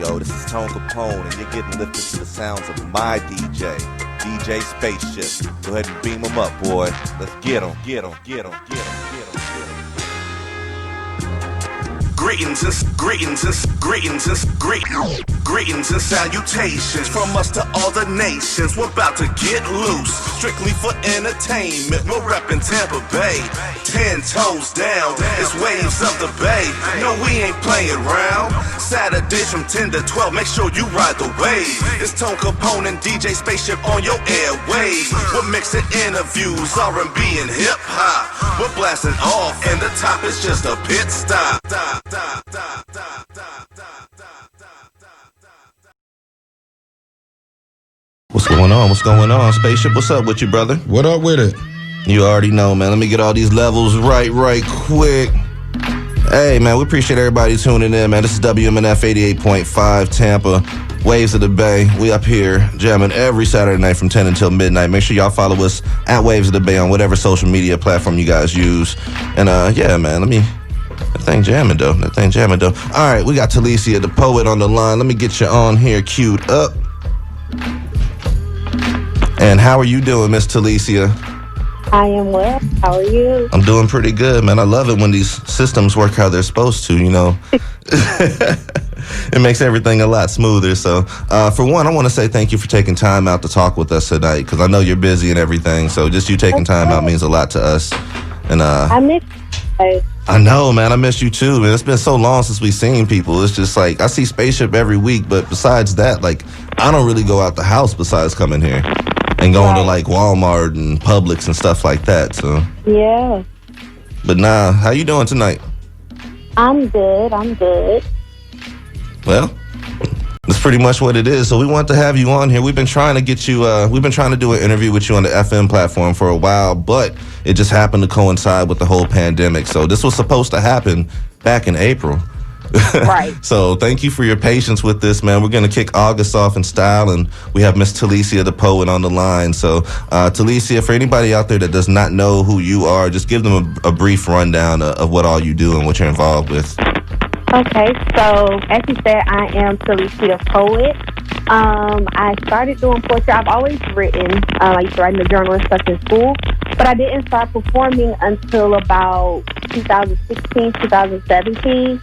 Yo, this is Tone Kapone, and you're getting lifted to the sounds of my DJ, DJ Spaceship. Go ahead and beam him up, boy. Let's get him, get him, get him, get him, get him, get him. Greetings and salutations from us to all the nations. We're about to get loose, strictly for entertainment. We're reppin' Tampa Bay, 10 toes down. It's waves of the bay. No, we ain't playing round. Saturdays from 10 to 12. Make sure you ride the wave. It's Tone Kapone and DJ Spaceship on your airwaves. We're mixing interviews, R&B and hip hop. We're blasting off, and the top is just a pit stop. What's going on? What's going on, Spaceship? What's up with you, brother? What up with it? You already know, man. Let me get all these levels right quick. Hey, man, we appreciate everybody tuning in, man. This is WMNF 88.5 Tampa, Waves of the Bay. We up here jamming every Saturday night from 10 until midnight. Make sure y'all follow us at Waves of the Bay on whatever social media platform you guys use. And, yeah, man, that thing jamming, though. All right, we got Telicia, the poet, on the line. Let me get you on here queued up. And how are you doing, Miss Telicia? I am well. How are you? I'm doing pretty good, man. I love it when these systems work how they're supposed to, you know. It makes everything a lot smoother. So, for one, I want to say thank you for taking time out to talk with us tonight, because I know you're busy and everything. So just you taking time out means a lot to us. And I miss you. I know, man. I miss you too, man. It's been so long since we've seen people. It's just like I see Spaceship every week, but besides that, like I don't really go out the house besides coming here and going to like Walmart and Publix and stuff like that. So yeah. But nah, how you doing tonight? I'm good. Well, that's pretty much what it is. So we want to have you on here. We've been trying to get you, we've been trying to do an interview with you on the FM platform for a while, but it just happened to coincide with the whole pandemic. So this was supposed to happen back in April. Right. So thank you for your patience with this, man. We're going to kick August off in style, and we have Miss Telicia, the poet, on the line. So Telicia, for anybody out there that does not know who you are, just give them a brief rundown of what all you do and what you're involved with. Okay, so as you said, I am Telicia, the poet. I started doing poetry. I've always written. I used to write in the journal and stuff in school, but I didn't start performing until about 2016, 2017.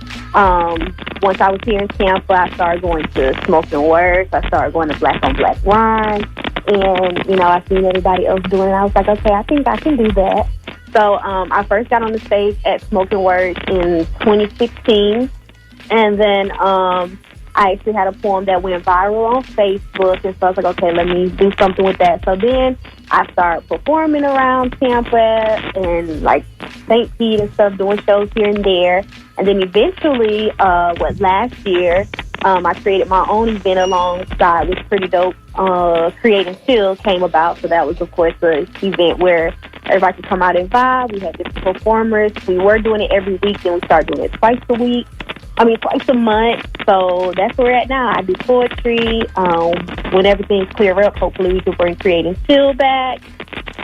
Once I was here in Tampa, I started going to Smoking Words. I started going to Black on Black Rhyme. And, you know, I seen everybody else doing it. I was like, okay, I think I can do that. So I first got on the stage at Smoking Words in 2016. And then I actually had a poem that went viral on Facebook. And so I was like, okay, let me do something with that. So then I started performing around Tampa and like St. Pete and stuff, doing shows here and there. And then eventually, last year, I created my own event alongside, which pretty dope. Create and Chill came about. So that was, of course, an event where everybody could come out and vibe. We had different performers. We were doing it every week, then we started doing it twice a month. So that's where we're at now. I do poetry. When everything's clear up, hopefully we can bring Create and Chill back.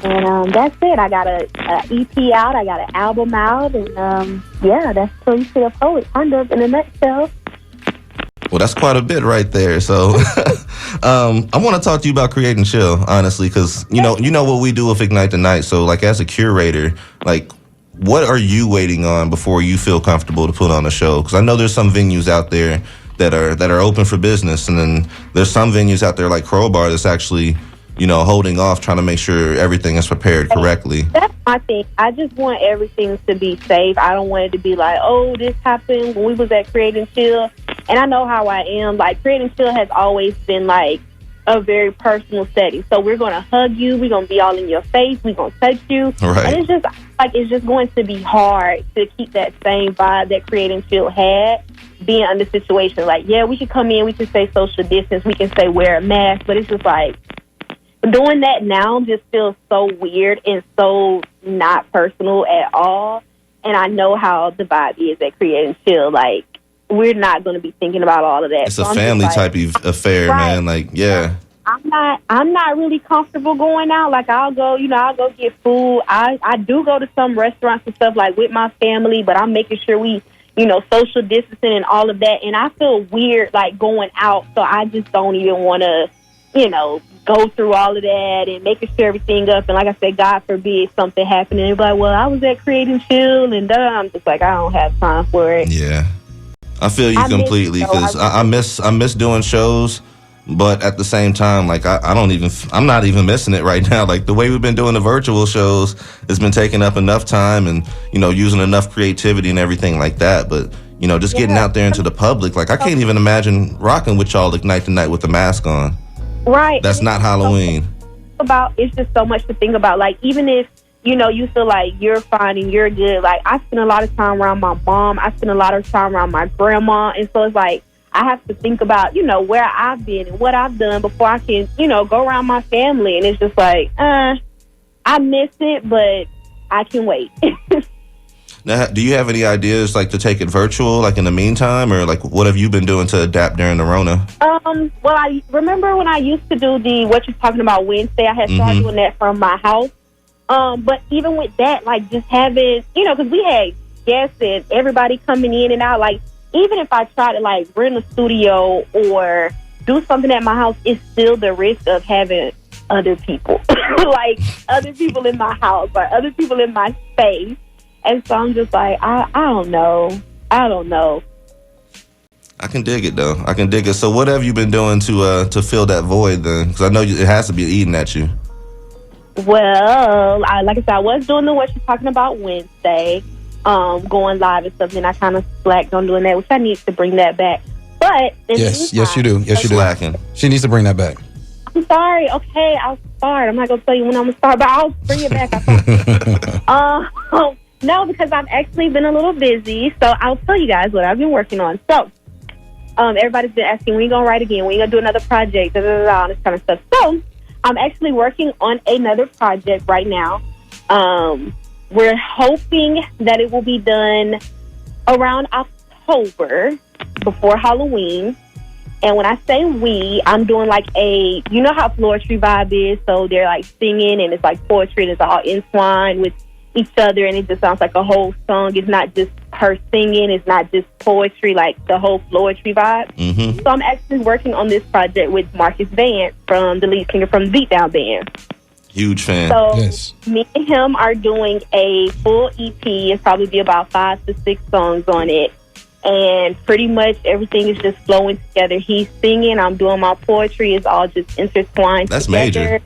And that's it. I got a EP out. I got an album out. And yeah, that's Telicia, the poet, kind of in a nutshell. Well, that's quite a bit right there. So I want to talk to you about Create and Chill, honestly, because, you know what we do with Ignite the Night. So, like, as a curator, like, what are you waiting on before you feel comfortable to put on a show? Because I know there's some venues out there that are open for business, and then there's some venues out there like Crowbar that's actually, you know, holding off, trying to make sure everything is prepared correctly. That's my thing. I just want everything to be safe. I don't want it to be like, oh, this happened when we was at Create and Chill. And I know how I am. Like, Create and Chill has always been, like, a very personal setting. So we're going to hug you. We're going to be all in your face. We're going to touch you. Right. And it's just going to be hard to keep that same vibe that Create and Chill had being under situation. Like, yeah, we can come in. We can say social distance. We can say wear a mask. But it's just like, doing that now just feels so weird and so not personal at all. And I know how the vibe is at Create and Chill. Like, we're not going to be thinking about all of that. It's a family type of affair, right, man. Like, yeah. I'm not really comfortable going out. Like, I'll go get food. I do go to some restaurants and stuff, like, with my family, but I'm making sure we social distancing and all of that. And I feel weird, like, going out. So I just don't even want to, go through all of that and making sure everything up. And like I said, God forbid something happened. And they're like, well, I was at Creating Chill. And I'm just like, I don't have time for it. Yeah. I feel you completely, because I miss doing shows. But at the same time, like, I'm not even missing it right now. Like, the way we've been doing the virtual shows has been taking up enough time and, using enough creativity and everything like that. But, just getting out there into the public, like, I can't even imagine rocking with y'all Ignite the Night with the mask on. Right. That's not Halloween. It's just so much to think about. Like, even if, you feel like you're fine and you're good. Like, I spend a lot of time around my mom. I spend a lot of time around my grandma. And so it's like, I have to think about, where I've been and what I've done before I can, go around my family. And it's just like, I miss it, but I can wait. Now, do you have any ideas, like, to take it virtual, like, in the meantime? Or, like, what have you been doing to adapt during the Rona? Well, I remember when I used to do what you're talking about Wednesday, I had started doing that from my house. But even with that, like, just having, because we had guests and everybody coming in and out, like, even if I try to, like, rent a studio or do something at my house, it's still the risk of having other people, like, other people in my house or other people in my space. And so I'm just like, I don't know. I can dig it, though. I can dig it. So what have you been doing to fill that void, then? Because I know it has to be eating at you. Well, like I said, I was doing what you're talking about Wednesday, going live and stuff, and I kind of slacked on doing that, which I need to bring that back. But yes, you do. Yes, you do. Slacking. She needs to bring that back. I'm sorry. Okay, I'll start. I'm not gonna tell you when I'm gonna start, but I'll bring it back. I promise. No, because I've actually been a little busy, so I'll tell you guys what I've been working on. So, everybody's been asking, when are you going to write again? When are you going to do another project? All this kind of stuff. So, I'm actually working on another project right now. We're hoping that it will be done around October, before Halloween. And when I say we, I'm doing like you know how Poetry Vibe is? So, they're like singing, and it's like poetry, and it's all entwined with each other, and it just sounds like a whole song. It's not just her singing, it's not just poetry, like the whole Poetry Vibe. Mm-hmm. So I'm actually working on this project with Marcus Vance, from the lead singer from the Beatdown Band. Huge fan. So yes. Me and him are doing a full EP. It's probably be about 5 to 6 songs on it, and pretty much everything is just flowing together. He's singing, I'm doing my poetry. It's all just intertwined. That's together. major.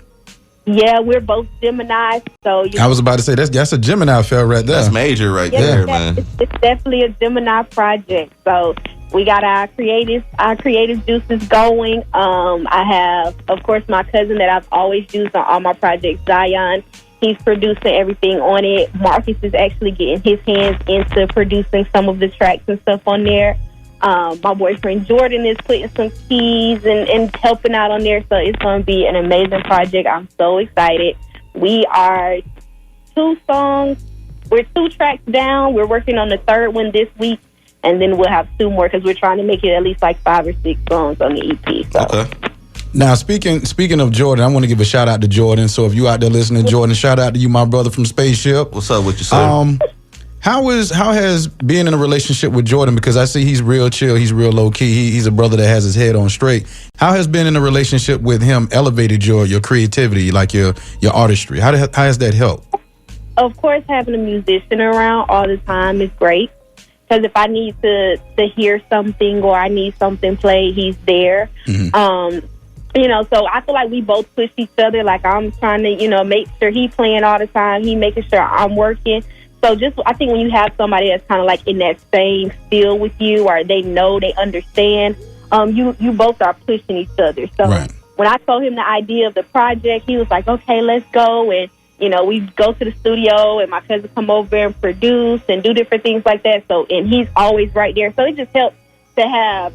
Yeah, we're both Gemini, so I was about to say that's a Gemini affair right there. That's major right there, man. It's definitely a Gemini project. So we got our creative juices going. I have, of course, my cousin that I've always used on all my projects, Zion. He's producing everything on it. Marcus is actually getting his hands into producing some of the tracks and stuff on there. My boyfriend Jordan is putting some keys and helping out on there, so it's going to be an amazing project. I'm so excited. We are 2 tracks down. We're working on the 3rd one this week, and then we'll have 2 more because we're trying to make it at least like 5 or 6 songs on the EP. So. Okay. Now, speaking of Jordan, I want to give a shout out to Jordan. So if you out there listening, Jordan, shout out to you, my brother from Spaceship. What's up with you, sir? How has being in a relationship with Jordan, because I see he's real chill, he's real low key, he's a brother that has his head on straight. How has being in a relationship with him elevated your creativity, like your artistry? How has that helped? Of course, having a musician around all the time is great, because if I need to hear something or I need something played, he's there. Mm-hmm. So I feel like we both push each other. Like, I'm trying to, make sure he's playing all the time, he making sure I'm working. So I think when you have somebody that's kind of like in that same field with you, or they know, they understand, you both are pushing each other. So right. When I told him the idea of the project, he was like, okay, let's go. And, we go to the studio, and my cousin come over and produce and do different things like that. So, and he's always right there. So it just helps to have,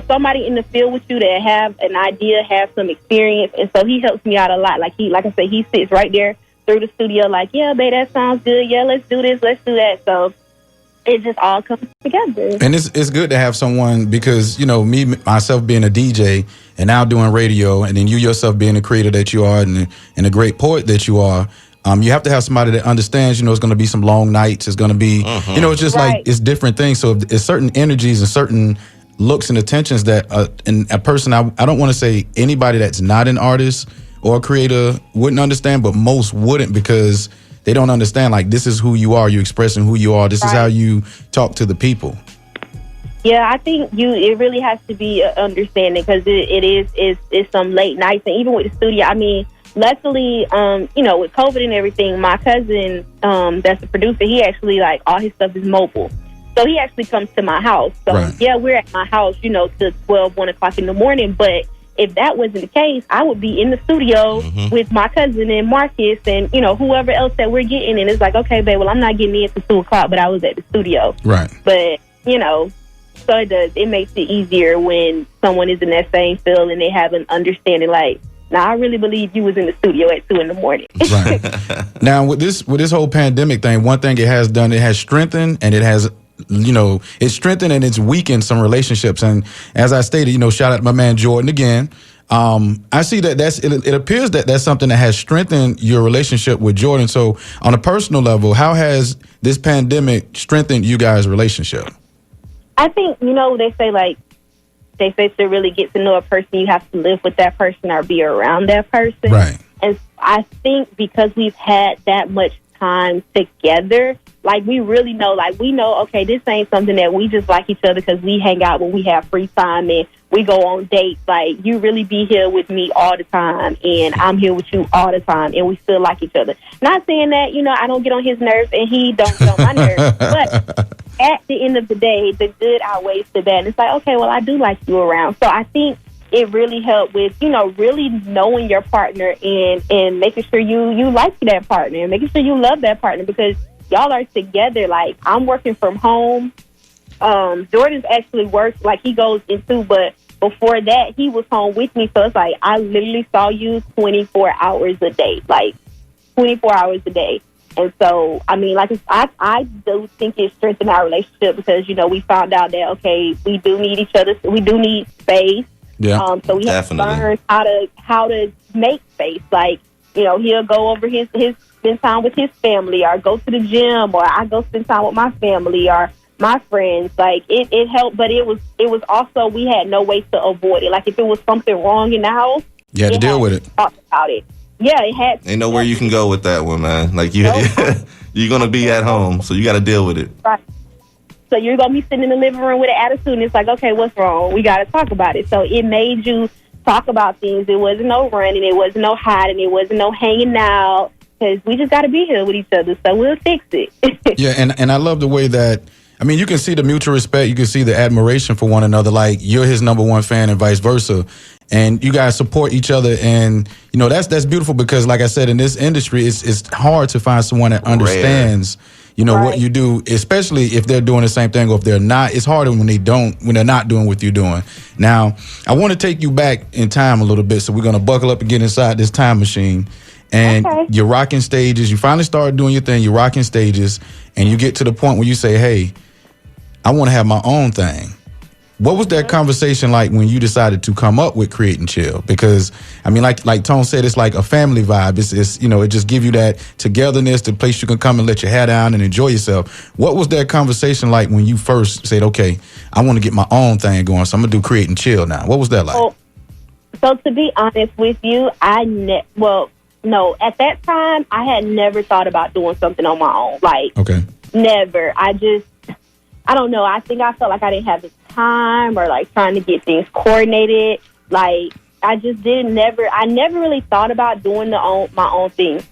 somebody in the field with you that have an idea, have some experience. And so he helps me out a lot. Like I said, he sits right there through the studio like, yeah, babe, that sounds good. Yeah, let's do this, let's do that. So it just all comes together. And it's good to have someone, because, me, myself being a DJ and now doing radio, and then you yourself being the creator that you are and a great poet that you are, You have to have somebody that understands, it's going to be some long nights. It's going to be, it's just like, it's different things. So it's certain energies and certain looks and attentions that and a person, I don't want to say anybody that's not an artist or a creator wouldn't understand, but most wouldn't, because they don't understand, like, this is who you are. You're expressing who you are. This is how you talk to the people. Yeah, I think it really has to be an understanding, because it's some late nights. And even with the studio, I mean, luckily, with COVID and everything, my cousin, that's the producer, he actually, like, all his stuff is mobile. So he actually comes to my house. So, yeah, we're at my house, till 12, 1 o'clock in the morning. But if that wasn't the case, I would be in the studio with my cousin and Marcus and, whoever else that we're getting. And it's like, okay, babe, well, I'm not getting in till 2 o'clock, but I was at the studio. Right. But, so it makes it easier when someone is in that same field and they have an understanding, like, now, I really believe you was in the studio at 2 in the morning. Right. Now, with this whole pandemic thing, one thing it has done, it has strengthened, and it has, it's strengthened and it's weakened some relationships. And as I stated, shout out to my man Jordan again. I see that it appears that that's something that has strengthened your relationship with Jordan. So on a personal level, how has this pandemic strengthened you guys' relationship? I think, they say to really get to know a person, you have to live with that person or be around that person. Right. And I think because we've had that much time together, like, we really know, like, we know, okay, this ain't something that we just like each other because we hang out when we have free time and we go on dates. Like, you really be here with me all the time and I'm here with you all the time and we still like each other. Not saying that, I don't get on his nerves and he don't get on my nerves, but at the end of the day, the good outweighs the bad. It's like, okay, well, I do like you around. So I think it really helped with, really knowing your partner and making sure you like that partner and making sure you love that partner, because y'all are together. Like, I'm working from home. Jordan's actually works, like, he goes into, but before that, he was home with me. So it's like, I literally saw you 24 hours a day, like 24 hours a day. And so, I mean, like, I do think it strengthened our relationship because, we found out that, okay, we do need each other. We do need space. Yeah, so we have to learn how to make space. Like, he'll go over his spend time with his family, or go to the gym, or I go spend time with my family or my friends. Like, it helped, but it was also, we had no way to avoid it. Like, if it was something wrong in the house, you had to deal with it. Talk about it. Yeah, it had. Ain't nowhere you can go with that one, man. Like, you're gonna be at home, so you got to deal with it. Right. So you're going to be sitting in the living room with an attitude, and it's like, okay, what's wrong? We got to talk about it. So it made you talk about things. It wasn't no running. It wasn't no hiding. It wasn't no hanging out, because we just got to be here with each other, so we'll fix it. Yeah, and I love the way that, I mean, you can see the mutual respect. You can see the admiration for one another. Like, you're his number one fan and vice versa. And you guys support each other. And, that's beautiful, because, like I said, in this industry, it's hard to find someone that understands what you do, especially if they're doing the same thing, or if they're not. It's harder when they're not doing what you're doing. Now, I want to take you back in time a little bit, so we're going to buckle up and get inside this time machine. And you're rocking stages. You finally start doing your thing. You're rocking stages, and you get to the point where you say, hey, I want to have my own thing. What was that conversation like when you decided to come up with Create and Chill? Because, I mean, like Tone said, it's like a family vibe. It's it just give you that togetherness, the place you can come and let your hair down and enjoy yourself. What was that conversation like when you first said, okay, I want to get my own thing going, so I'm going to do Create and Chill now? What was that like? So to be honest with you, no, at that time, I had never thought about doing something on my own. Like, never. I don't know. I think I felt like I didn't have the time, or like trying to get things coordinated. Like, I just I never really thought about doing my own thing.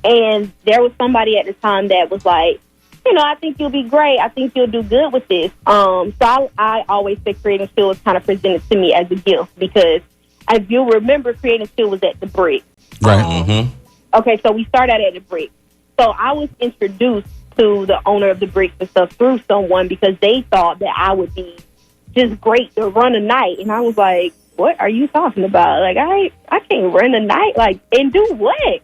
And there was somebody at the time that was like, I think you'll be great. I think you'll do good with this. So I always say Create and Chill was kind of presented to me as a gift, because if you remember, Create and Chill was at the Brick. Right. Okay, so we started at the Brick. So I was introduced to the owner of the Brick and stuff through someone, because they thought that I would be just great to run a night. And I was like, what are you talking about? Like, I can't run a night, like, and do what?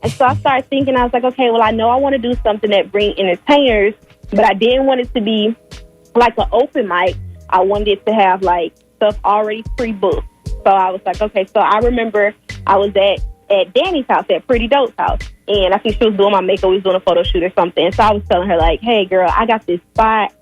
And so I started thinking, I was like, okay, well, I know I want to do something that bring entertainers, but I didn't want it to be like an open mic. I wanted it to have like stuff already pre-booked. So I was like, okay. So I remember I was at at Danny's house, at Pretty Dope's house. And I think she was doing my makeup. We was doing a photo shoot or something. So I was telling her, like, hey, girl, I got this spot.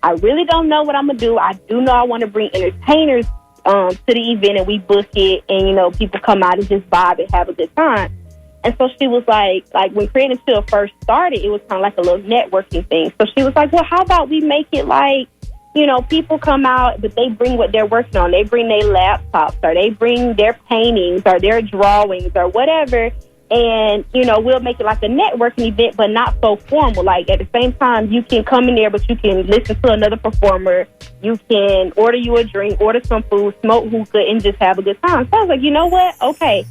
I really don't know what I'm going to do. I do know I want to bring entertainers to the event, and we book it, and, you know, people come out and just vibe and have a good time. And so she was like when Creative Chill first started, it was kind of like a little networking thing. So she was like, well, how about we make it like, you know, people come out, but they bring what they're working on. They bring their laptops, or they bring their paintings or their drawings or whatever. And, you know, we'll make it like a networking event, but not so formal. Like, at the same time, you can come in there, but you can listen to another performer. You can order you a drink, order some food, smoke hookah, and just have a good time. So I was like, you know what? Okay.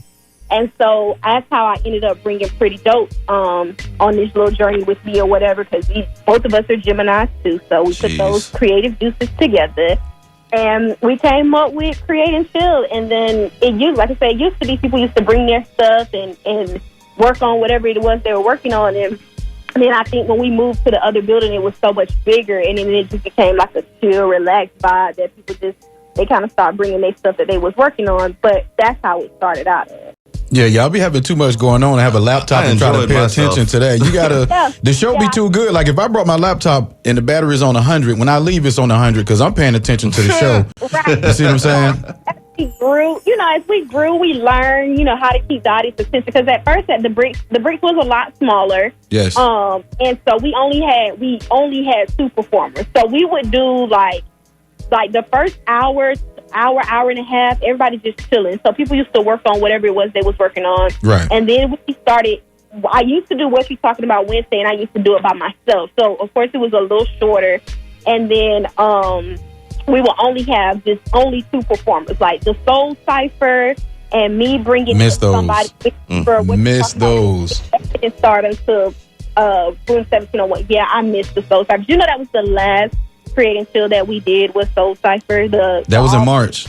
And so that's how I ended up bringing Pretty Dope on this little journey with me or whatever, because both of us are Geminis too. So we put those creative juices together, and we came up with Create and Chill. And then it used, like I said, it used to be people used to bring their stuff and work on whatever it was they were working on. And then I think when we moved to the other building, it was so much bigger, and then it just became like a chill, relaxed vibe that people they kind of started bringing their stuff that they was working on. But that's how it started out. Yeah, y'all be having too much going on. I have a laptop and try to pay attention to that. You gotta, the show be too good. Like, if I brought my laptop and the battery's on 100, when I leave, it's on 100 because I'm paying attention to the show. Right. You see what I'm saying? As we grew, we learned, you know, how to keep the audience attention. Because at first, at the bricks was a lot smaller. Yes. And so we only had 2 performers. So we would do like the first hour and a half, everybody just chilling. So people used to work on whatever it was they was working on. Right. And then we started, I used to do what you're talking about Wednesday, and I used to do it by myself. So, of course, it was a little shorter. And then we will only have only 2 performers, like the Soul Cypher and me bringing somebody. Miss those. And start until Room 1701. Yeah, I missed the Soul Cypher. You know, that was the last Create and Chill that we did with Soul Cypher. That was in March.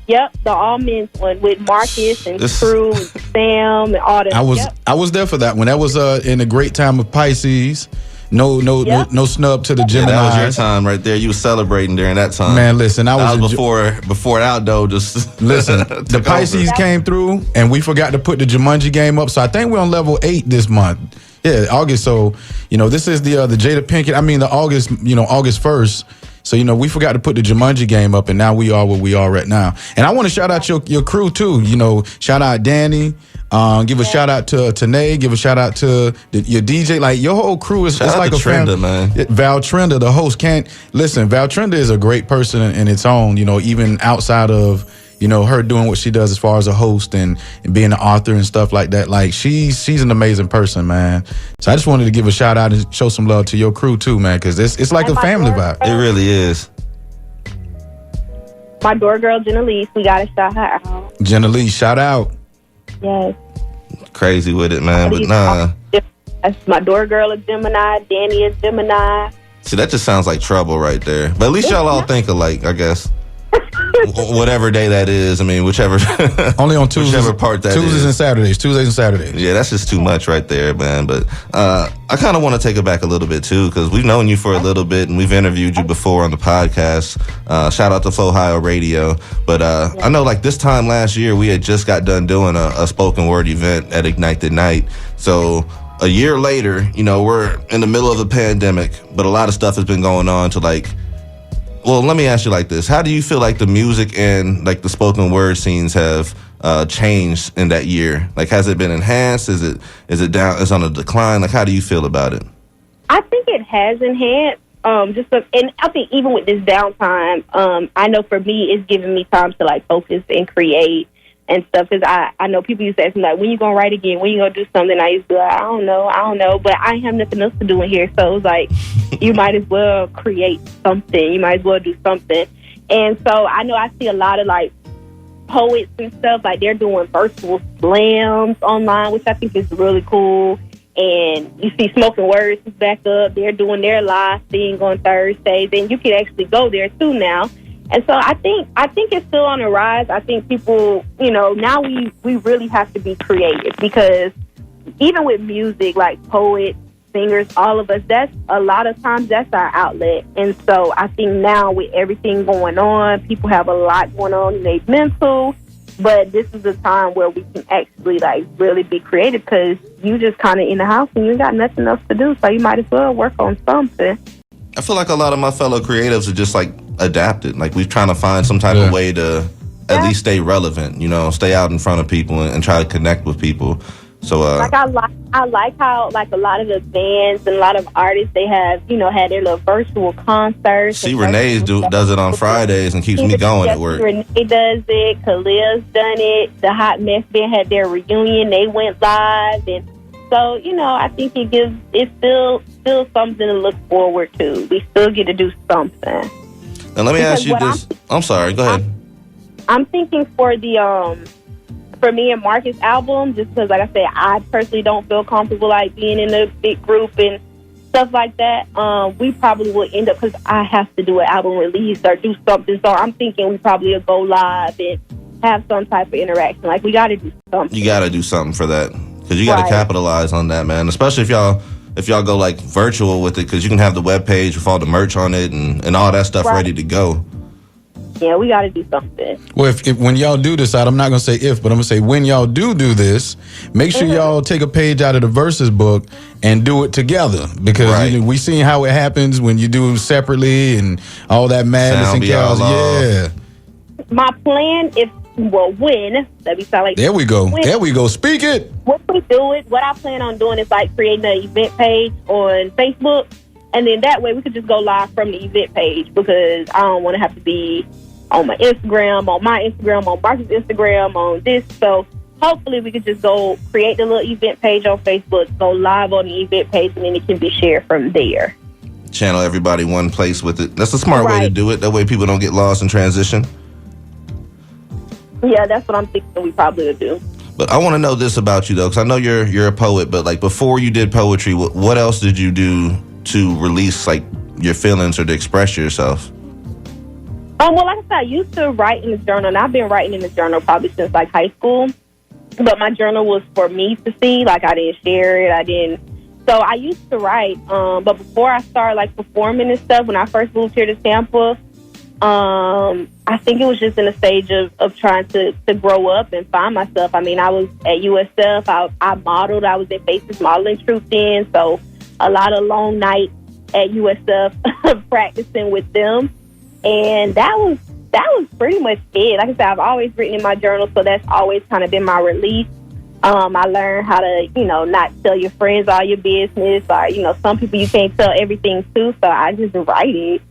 Yep, the all men's one with Marcus and Crew and Sam and all that. I was there for that one. That was in a great time of Pisces. No snub to the Gemini. That was your time right there. You was celebrating during that time. Man, listen, I was before Aldo just listen. The Pisces came through, and we forgot to put the Jumanji game up. So I think we're on level 8 this month. Yeah, August. So, you know, this is the Jada Pinkett. I mean, the August 1st. So, you know, we forgot to put the Jumanji game up, and now we are where we are right now. And I want to shout out your crew, too. You know, shout out Danny. Give a shout out to Tanae. Give a shout out to your DJ. Like, your whole crew is like a Trenda, man. Val Trenda, the host. Val Trenda is a great person in its own, you know, even outside of, you know, her doing what she does as far as a host and being an author and stuff like that. Like, she's an amazing person, man. So I just wanted to give a shout out and show some love to your crew too, man, because it's like a family vibe. It really is. My door girl, Jenna-Lise, we got to shout her out. Jenna-Lise, shout out. Yes. Crazy with it, man, but nah. That's my door girl is Gemini. Danny is Gemini. See, that just sounds like trouble right there. But at least y'all all think alike, I guess. Whatever day that is, I mean, whichever. Only on Tuesdays. Whichever part that Tuesdays is. and Saturdays. Tuesdays and Saturdays. Yeah, that's just too much right there, man. But I kind of want to take it back a little bit too, because we've known you for a little bit and we've interviewed you before on the podcast. Shout out to Ohio Radio. But I know, like, this time last year, we had just got done doing a spoken word event at Ignite the Night. So a year later, you know, we're in the middle of a pandemic, but a lot of stuff has been going on to, like, well, let me ask you like this. How do you feel like the music and, like, the spoken word scenes have changed in that year? Like, has it been enhanced? Is it down? Is on a decline? Like, how do you feel about it? I think it has enhanced. And I think even with this downtime, I know for me, it's giving me time to, like, focus and create and stuff. Because I know people used to ask me, like, when you gonna write again? When you gonna do something? I used to be like, I don't know. But I have nothing else to do in here, so it was like, you might as well create something. You might as well do something. And so I know I see a lot of, like, poets and stuff, like, they're doing virtual slams online, which I think is really cool. And you see Smoking Words is back up. They're doing their live thing on Thursdays, and you can actually go there too now. And so I think it's still on the rise. I think people, you know, now we really have to be creative, because even with music, like poets, singers, all of us, that's a lot of times that's our outlet. And so I think now with everything going on, people have a lot going on in their mental, But this is a time where we can actually like really be creative because you just kind of in the house and you got nothing else to do, so you might as well work on something. I feel like a lot of my fellow creatives are just like adapted. Like we're trying to find some type of way to at least stay relevant, you know, stay out in front of people and try to connect with people. So like I like how like a lot of the bands and a lot of artists, they have, you know, had their little virtual concerts. See, Renee does it on Fridays and keeps me going at work. Renee does it. Khalil's done it. The Hot Mess Band had their reunion. They went live, and so you know, I think it's still something to look forward to. We still get to do something. Now let me ask you this. I'm sorry. Go ahead. I'm thinking for the for me and Marcus' album, just because, like I said, I personally don't feel comfortable like being in a big group and stuff like that. We probably will end up, because I have to do an album release or do something. So I'm thinking we probably will go live and have some type of interaction. Like we got to do something. You got to do something for that, because you got to capitalize on that, man. Especially if y'all go like virtual with it, because you can have the webpage with all the merch on it and all that stuff ready to go. Yeah, we got to do something. Well, if when y'all do this out, I'm not going to say if, but I'm going to say when y'all do this, make sure y'all take a page out of the Versus book and do it together. Because you know, we seen how it happens when you do separately and all that madness and chaos. Yeah. My plan when, let me sound like there we go. There we go. Speak it. What we do it, what I plan on doing is like creating an event page on Facebook. And then that way we could just go live from the event page, because I don't want to have to be on my Instagram, on Marcus' Instagram, on this. So hopefully we could just go create the little event page on Facebook, go live on the event page, and then it can be shared from there. Channel everybody one place with it. That's a smart way to do it. That way people don't get lost in transition. Yeah, that's what I'm thinking we probably would do. But I want to know this about you, though, because I know you're a poet, but like before you did poetry, what else did you do to release like your feelings or to express yourself? Well, like I said, I used to write in the journal, and I've been writing in the journal probably since like high school. But my journal was for me to see. Like I didn't share it. So I used to write. But before I started like performing and stuff, when I first moved here to Tampa, I think it was just in a stage of trying to grow up and find myself. I mean, I was at USF. I modeled. I was in Faces Modeling Troupe then. So a lot of long nights at USF practicing with them. And that was pretty much it. Like I said, I've always written in my journal, so that's always kind of been my release. I learned how to, you know, not tell your friends all your business, or, you know, some people you can't tell everything to, so I just write it.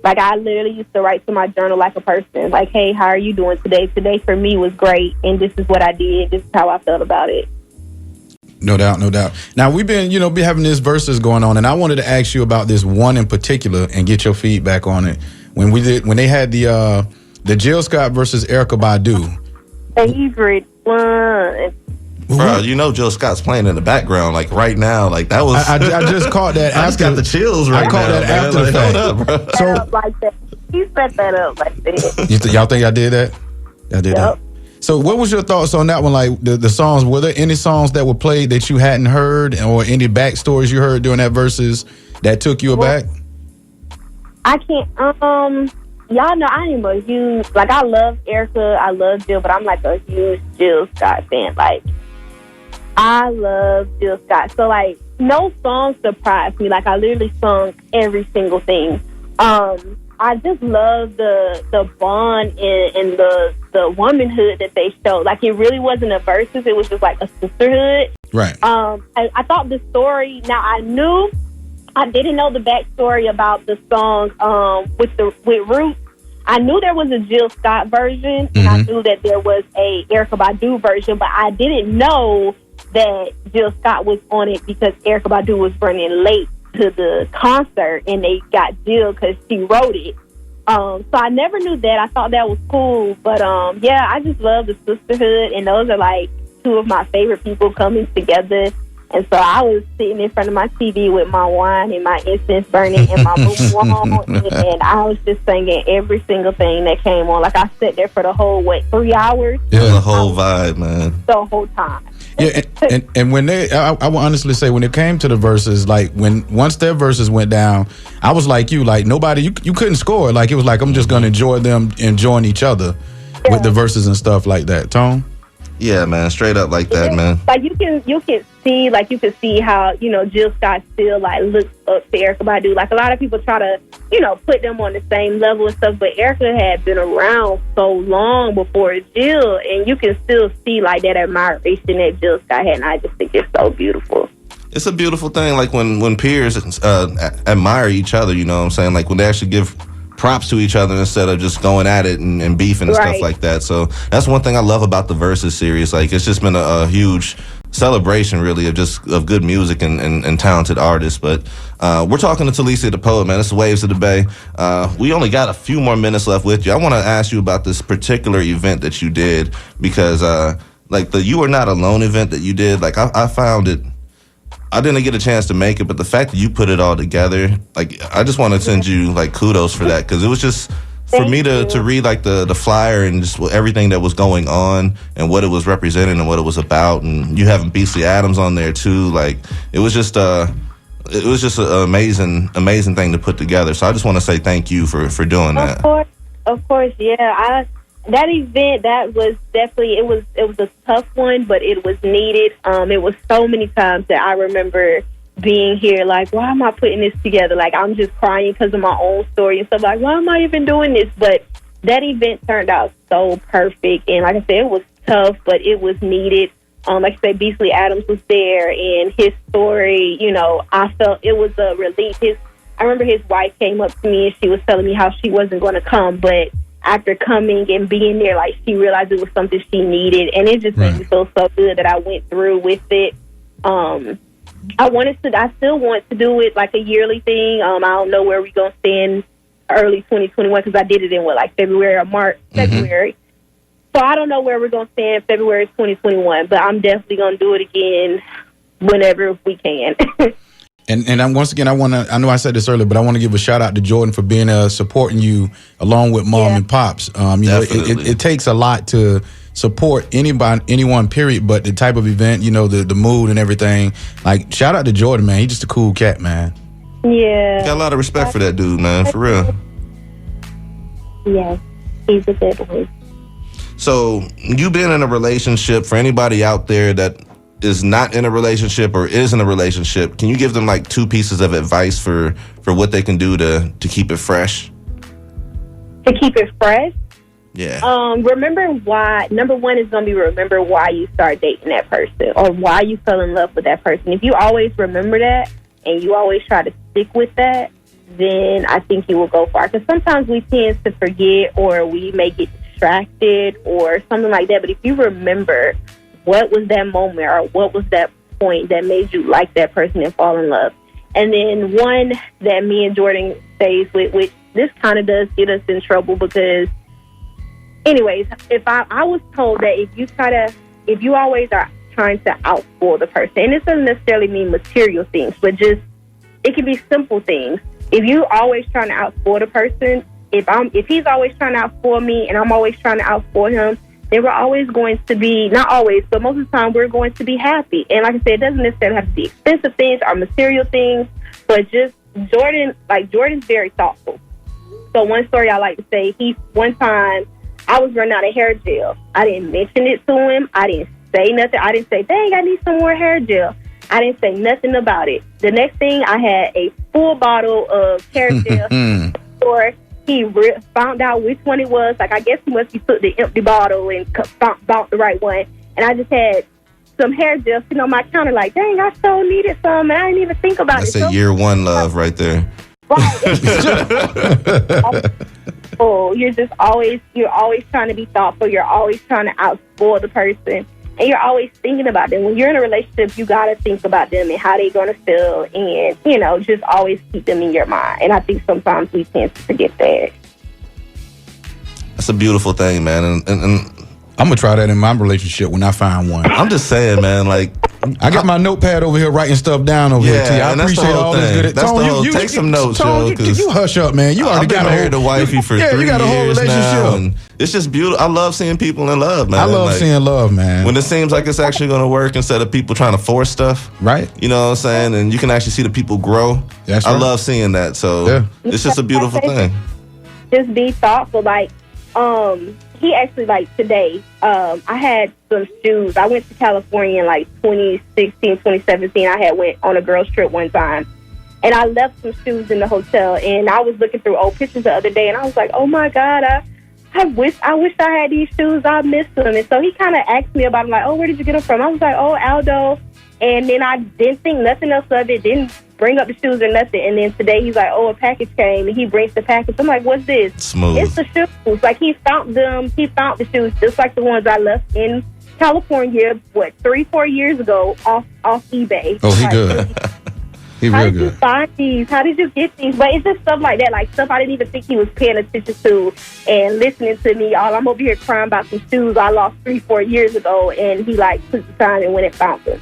Like, I literally used to write to my journal like a person. Like, hey, how are you doing today? Today for me was great, and this is what I did. This is how I felt about it. No doubt, no doubt. Now, we've been, you know, be having this Versus going on, and I wanted to ask you about this one in particular and get your feedback on it. When they had the Jill Scott versus Erykah Badu. Favorite one. Bro, you know Jill Scott's playing in the background, like right now. Like that was. I just caught that. I just got the chills right now. I caught that after the fact. Hold up, bro. So like that. He set that up like that. Y'all think I did that? I did that. So what was your thoughts on that one? Like the songs, were there any songs that were played that you hadn't heard, or any backstories you heard during that Versus that took you aback? I can't, y'all know I am a huge, like I love Erykah, I love Jill, but I'm like a huge Jill Scott fan. Like, I love Jill Scott. So like, no song surprised me. Like I literally sung every single thing. I just love the bond and the womanhood that they showed. Like it really wasn't a Versus; it was just like a sisterhood. Right. I thought the story. Now I didn't know the backstory about the song with Roots. I knew there was a Jill Scott version, and I knew that there was a Erykah Badu version, but I didn't know that Jill Scott was on it because Erykah Badu was running late to the concert, and they got Jill because she wrote it. So I never knew that. I thought that was cool. But yeah, I just love the sisterhood, and those are like two of my favorite people coming together. And so I was sitting in front of my TV with my wine and my incense burning and my boom on, and I was just singing every single thing that came on. Like I sat there for the whole 3 hours. Yeah, the whole vibe, man. The whole time. Yeah, and when I will honestly say, when it came to the Versus, like once their Versus went down, I was like you, like nobody, you couldn't score. Like it was like, I'm just gonna enjoy them enjoying each other. with the verses and stuff like that. Tone? Yeah, man, straight up like that, man. Like you can see how, Jill Scott still like looks up to Erykah Badu. Like a lot of people try to, put them on the same level and stuff, but Erykah had been around so long before Jill, and you can still see like that admiration that Jill Scott had, and I just think it's so beautiful. It's a beautiful thing, like when peers admire each other, you know what I'm saying? Like when they actually give props to each other instead of just going at it and beefing and stuff like that. So that's one thing I love about the Versus series. Like it's just been a huge celebration, really, of good music and talented artists. But we're talking to Telicia the Poet, man. It's Waves of the Bay. We only got a few more minutes left with you. I want to ask you about this particular event that you did because like the You Are Not Alone event that you did, like I found it. I didn't get a chance to make it, but the fact that you put it all together, like I just want to send you like kudos for that, because it was just for me to read like the flyer and just everything that was going on and what it was representing and what it was about, and you having Beasley Adams on there too, like it was just an amazing thing to put together. So I just want to say thank you for doing that. Of course, yeah. That event, that was definitely, it was a tough one, but it was needed. It was so many times that I remember being here like, why am I putting this together? Like, I'm just crying because of my own story and stuff. Like, why am I even doing this? But that event turned out so perfect. And like I said, it was tough, but it was needed. Like I said, Beasley Adams was there, and his story, I felt it was a relief. I remember his wife came up to me and she was telling me how she wasn't going to come, but after coming and being there, like she realized it was something she needed, and it just made me feel so good that I went through with it. I still want to do it like a yearly thing. I don't know where we're gonna stand early 2021 because I did it in February or March, February. So I don't know where we're gonna stand February 2021, but I'm definitely gonna do it again whenever we can. And once again, I know I said this earlier, but I want to give a shout out to Jordan for being supporting you along with Mom and Pops. It takes a lot to support anyone, period, but the type of event, the mood and everything. Like, shout out to Jordan, man. He's just a cool cat, man. Yeah. Got a lot of respect for that dude, man, for real. Yeah, he's a good one. So, you've been in a relationship. For anybody out there that is not in a relationship or is in a relationship, can you give them like 2 pieces of advice for what they can do to keep it fresh? To keep it fresh? Yeah. Remember why. Number one is going to be remember why you start dating that person or why you fell in love with that person. If you always remember that and you always try to stick with that, then I think you will go far. Because sometimes we tend to forget or we may get distracted or something like that. But if you remember what was that moment or what was that point that made you like that person and fall in love? And then one that me and Jordan stays with, which this kind of does get us in trouble because, anyways, if I was told that if you always are trying to outspoil the person, and this doesn't necessarily mean material things, but just, it can be simple things. If you always trying to outspoil the person, if he's always trying to outspoil me and I'm always trying to outspoil him, then we're always going to be, not always, but most of the time we're going to be happy. And like I said, it doesn't necessarily have to be expensive things or material things, but just Jordan's very thoughtful. So one story I like to say, one time I was running out of hair gel. I didn't mention it to him. I didn't say nothing. I didn't say, dang, I need some more hair gel. I didn't say nothing about it. The next thing, I had a full bottle of hair gel. Or he found out which one it was. Like, I guess he must have took the empty bottle and bought the right one. And I just had some hair gel sitting on my counter like, dang, I so needed some, and I didn't even think about it. That's a year one love right there. Right. You're always trying to be thoughtful. You're always trying to outspoil the person. And you're always thinking about them. When you're in a relationship, you got to think about them and how they're going to feel. And, just always keep them in your mind. And I think sometimes we tend to forget that. That's a beautiful thing, man. And I'm going to try that in my relationship when I find one. I'm just saying, man, like, I got my notepad over here writing stuff down over here, T. I appreciate all this good. That's the whole take some notes, Tone, you hush up, man. You already got married to wifey for 3 years now, and it's just beautiful. I love seeing people in love, man. I love seeing love, man. When it seems like it's actually going to work instead of people trying to force stuff. Right. You know what I'm saying? And you can actually see the people grow. That's right. I love seeing that. So it's just a beautiful thing. Just be thoughtful. Like, he actually, like, today, I had some shoes. I went to California in, like, 2016, 2017. I had went on a girls trip one time. And I left some shoes in the hotel. And I was looking through old pictures the other day. And I was like, oh, my God, I wish I had these shoes. I missed them. And so he kind of asked me about them, like, oh, where did you get them from? I was like, oh, Aldo. And then I didn't think nothing else of it, didn't bring up the shoes or nothing. And then today he's like, oh, a package came. And he brings the package. I'm like, what's this? Smooth. It's the shoes. Like, he found them. He found the shoes just like the ones I left in California, 3-4 years ago off eBay. Oh, he good. He How real did you good. find these? How did you get these? But it's just stuff like that, like stuff I didn't even think he was paying attention to and listening to me. All I'm over here crying about some shoes I lost 3-4 years ago, and he like took the time and went and found them.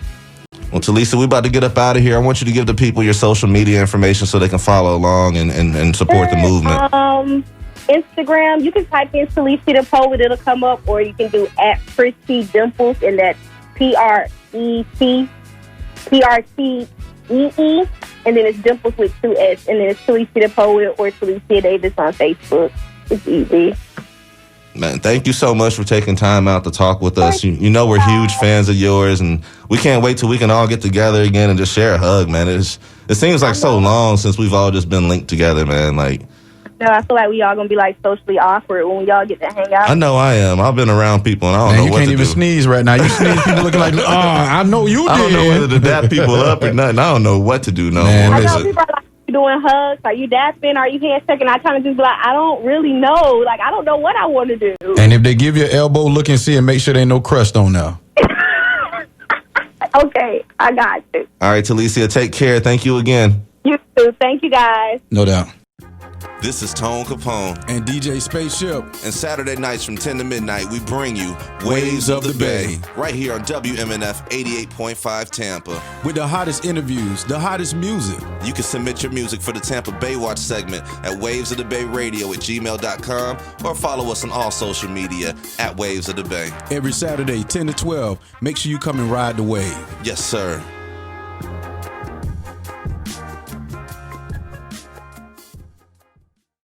Well, Telicia, we about to get up out of here. I want you to give the people your social media information so they can follow along and support the movement. Instagram, you can type in Telicia the Poet, it'll come up, or you can do @Pretty Dimples, and that's PRETTEE, and then it's Dimples with 2 S, and then it's Telicia the Poet or Telicia Davis on Facebook. It's easy. Man, thank you so much for taking time out to talk with us. You know we're huge fans of yours, and we can't wait till we can all get together again and just share a hug, man. It seems like so long since we've all just been linked together, man. Like, No, I feel like we all gonna be like socially awkward when y'all get to hang out. I know I am. I've been around people, and I don't know You what can't to even do. sneeze right now. You sneeze, people looking like, I know you did. I don't know whether to dap people up or nothing. I don't know what to do no Man, more. I know listen. people are like, you doing hugs? Are you dapping? Are you handshaking? I kind of just be like, I don't really know. Like, I don't know what I want to do. And if they give you an elbow, look and see and make sure there ain't no crust on there. Okay, I got you. All right, Telicia, take care. Thank you again. You too. Thank you, guys. No doubt. This is Tone Kapone. And DJ Spaceship. And Saturday nights from 10 to midnight, we bring you Waves of the Bay. Right here on WMNF 88.5 Tampa. With the hottest interviews, the hottest music. You can submit your music for the Tampa Bay Watch segment at wavesofthebay.radio@gmail.com or follow us on all social media at Waves of the Bay. Every Saturday, 10 to 12. Make sure you come and ride the wave. Yes, sir.